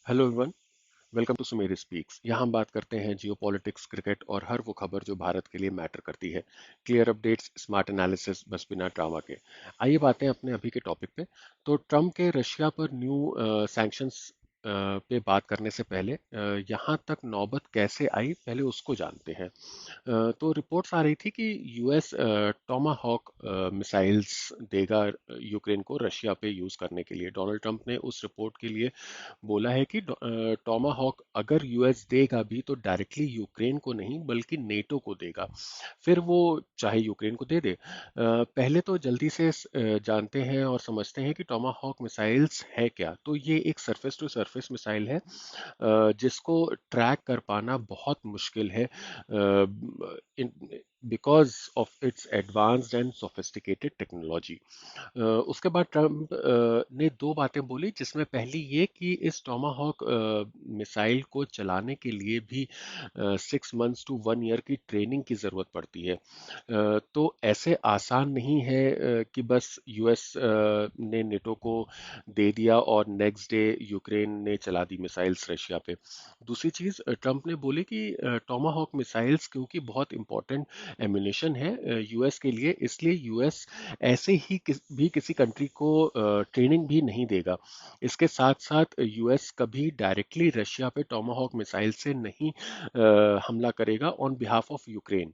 Hello everyone. Welcome to Sumer speaks. यहाँ हम बात करते हैं जियोपॉलिटिक्स, क्रिकेट और हर वो खबर जो भारत के लिए मैटर करती है। क्लियर अपडेट्स, स्मार्ट एनालिसिस, बस बिना ड्रामा के। आइए बातें अपने अभी के टॉपिक पे। तो ट्रम्प के रशिया पर न्यू सैंक्शंस पे बात करने से पहले यहाँ तक नौबत कैसे आई, पहले उसको जानते हैं। तो रिपोर्ट्स आ रही थी कि यूएस टोमाहॉक मिसाइल्स देगा यूक्रेन को रशिया पे यूज करने के लिए। डोनाल्ड ट्रंप ने उस रिपोर्ट के लिए बोला है कि टोमाहॉक अगर यूएस देगा भी तो डायरेक्टली यूक्रेन को नहीं बल्कि नेटो को देगा। फिर वो चाहे यूक्रेन को दे दे। पहले तो जल्दी से जानते हैं और समझते हैं कि टोमाहॉक मिसाइल्स है क्या। तो ये एक सरफेस टू सरफेस मिसाइल है जिसको ट्रैक कर पाना बहुत मुश्किल है because of its advanced and sophisticated technology. उसके बाद ट्रम्प ने दो बातें बोली, जिसमें पहली ये कि इस टोमाहॉक मिसाइल को चलाने के लिए भी 6 मंथ्स टू 1 ईयर की ट्रेनिंग की ज़रूरत पड़ती है। तो ऐसे आसान नहीं है कि बस यूएस ने नेटो को दे दिया और नेक्स्ट डे यूक्रेन ने चला दी मिसाइल्स रशिया पे। दूसरी चीज़ ट्रम्प ने बोली कि टोमाहॉक मिसाइल्स क्योंकि बहुत इंपॉर्टेंट एम्यूनेशन है यूएस के लिए, इसलिए यूएस ऐसे ही भी किसी कंट्री को ट्रेनिंग भी नहीं देगा। इसके साथ साथ यूएस कभी डायरेक्टली रशिया पे टोमाहॉक मिसाइल से नहीं हमला करेगा ऑन बिहाफ ऑफ यूक्रेन।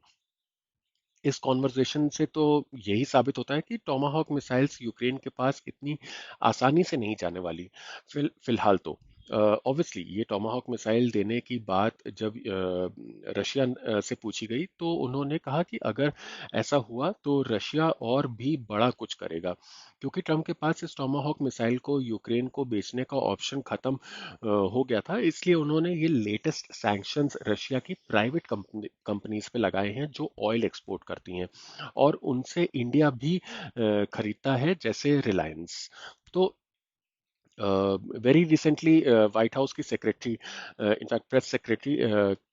इस कॉन्वर्जेशन से तो यही साबित होता है कि टोमाहॉक मिसाइल्स यूक्रेन के पास इतनी आसानी से नहीं जाने वाली। फिलहाल तो ऑब्वियसली ये टोमाहॉक मिसाइल देने की बात जब रशिया से पूछी गई तो उन्होंने कहा कि अगर ऐसा हुआ तो रशिया और भी बड़ा कुछ करेगा, क्योंकि ट्रम्प के पास इस टोमाहॉक मिसाइल को यूक्रेन को बेचने का ऑप्शन खत्म हो गया था। इसलिए उन्होंने ये लेटेस्ट सैंक्शंस रशिया की प्राइवेट कंपनीज पे लगाए हैं जो ऑयल एक्सपोर्ट करती हैं और उनसे इंडिया भी खरीदता है, जैसे रिलायंस। तो वेरी रिसेंटली व्हाइट हाउस की secretary, in fact press secretary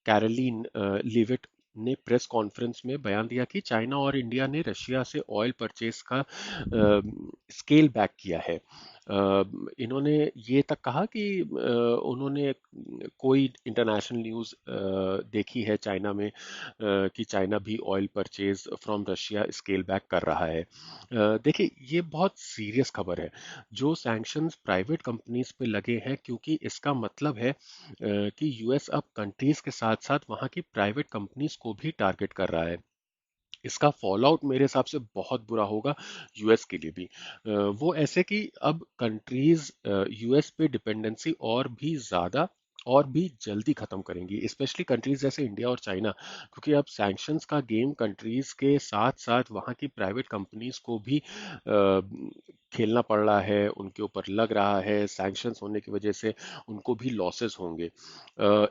Caroline लिविट ने प्रेस कॉन्फ्रेंस में बयान दिया कि चाइना और इंडिया ने रशिया से ऑयल परचेज का स्केल बैक किया है। इन्होंने ये तक कहा कि उन्होंने कोई इंटरनेशनल न्यूज़ देखी है चाइना में कि चाइना भी oil purchase from Russia scale back कर रहा है। देखिए ये बहुत सीरियस खबर है। जो सैंक्शंस प्राइवेट कंपनीज पे लगे हैं, क्योंकि इसका मतलब है कि यूएस अब कंट्रीज के साथ साथ वहाँ की प्राइवेट कंपनीज को भी टारगेट कर रहा है। इसका फॉल आउट मेरे हिसाब से बहुत बुरा होगा यूएस के लिए भी। वो ऐसे कि अब कंट्रीज यूएस पे डिपेंडेंसी और भी ज्यादा और भी जल्दी खत्म करेंगी, स्पेशली कंट्रीज जैसे इंडिया और चाइना, क्योंकि अब सैंक्शंस का गेम कंट्रीज के साथ साथ वहाँ की प्राइवेट कंपनीज को भी खेलना पड़ रहा है, उनके ऊपर लग रहा है। सैंक्शंस होने की वजह से उनको भी लॉसेस होंगे।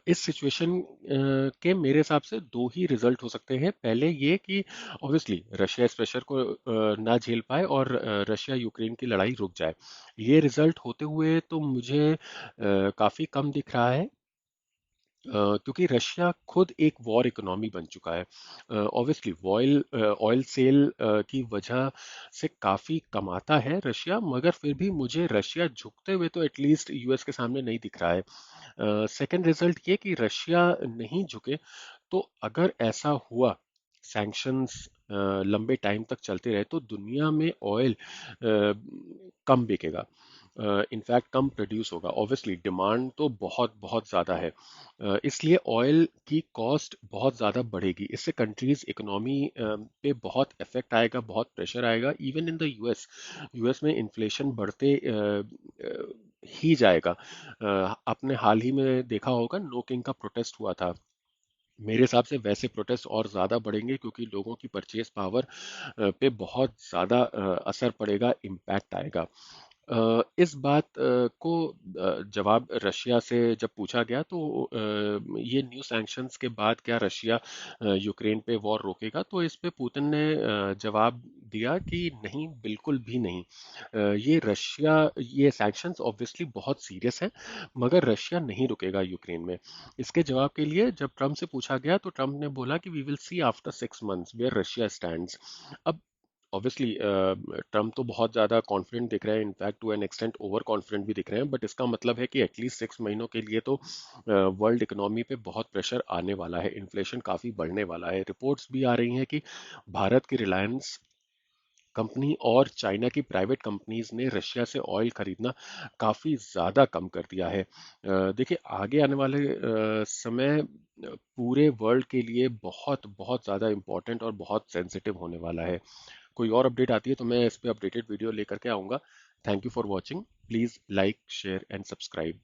इस सिचुएशन के मेरे हिसाब से दो ही रिजल्ट हो सकते हैं। पहले ये कि ऑब्वियसली रशिया इस प्रेशर को ना झेल पाए और रशिया यूक्रेन की लड़ाई रुक जाए। ये रिजल्ट होते हुए तो मुझे काफी कम दिख रहा है, क्योंकि रशिया खुद एक वॉर इकोनॉमी बन चुका है। ऑब्वियसली ऑयल ऑयल सेल की वजह से काफी कमाता है रशिया, मगर फिर भी मुझे रशिया झुकते हुए तो एटलीस्ट यूएस के सामने नहीं दिख रहा है। सेकंड रिजल्ट ये कि रशिया नहीं झुके तो अगर ऐसा हुआ, सैंक्शंस लंबे टाइम तक चलते रहे, तो दुनिया में ऑयल कम बिकेगा, इनफैक्ट कम प्रोड्यूस होगा। ऑब्वियसली डिमांड तो बहुत बहुत ज़्यादा है, इसलिए ऑयल की कॉस्ट बहुत ज़्यादा बढ़ेगी। इससे कंट्रीज इकोनॉमी पे बहुत इफेक्ट आएगा, बहुत प्रेशर आएगा। Even in the US, US में इन्फ्लेशन बढ़ते ही जाएगा। आपने हाल ही में देखा होगा नो किंग का प्रोटेस्ट हुआ था। मेरे हिसाब से वैसे प्रोटेस्ट और ज़्यादा बढ़ेंगे, क्योंकि लोगों की परचेज पावर पे बहुत ज़्यादा असर पड़ेगा, इम्पैक्ट आएगा। इस बात को जवाब रशिया से जब पूछा गया तो ये न्यू सैंक्शंस के बाद क्या रशिया यूक्रेन पे वॉर रोकेगा, तो इस पे पुतिन ने जवाब दिया कि नहीं, बिल्कुल भी नहीं। ये सैंक्शंस ऑब्वियसली बहुत सीरियस है, मगर रशिया नहीं रुकेगा यूक्रेन में। इसके जवाब के लिए जब ट्रम्प से पूछा गया तो ट्रम्प ने बोला कि we will see after 6 months where Russia stands. अब ऑब्वियसली ट्रम्प तो बहुत ज़्यादा कॉन्फिडेंट दिख रहे हैं, in fact to an extent over confident भी दिख रहे हैं, बट इसका मतलब है कि एटलीस्ट 6 महीनों के लिए तो वर्ल्ड इकोनॉमी पे बहुत प्रेशर आने वाला है, इन्फ्लेशन काफ़ी बढ़ने वाला है। रिपोर्ट्स भी आ रही हैं कि भारत की रिलायंस कंपनी और चाइना की प्राइवेट कंपनीज ने रशिया से ऑयल खरीदना काफ़ी ज़्यादा कम कर दिया है। देखिए आगे आने वाले समय पूरे वर्ल्ड के लिए बहुत बहुत ज़्यादा इम्पोर्टेंट और बहुत सेंसिटिव होने वाला है। कोई और अपडेट आती है तो मैं इस पे अपडेटेड वीडियो लेकर के आऊँगा। Thank you for watching. Please like share and subscribe.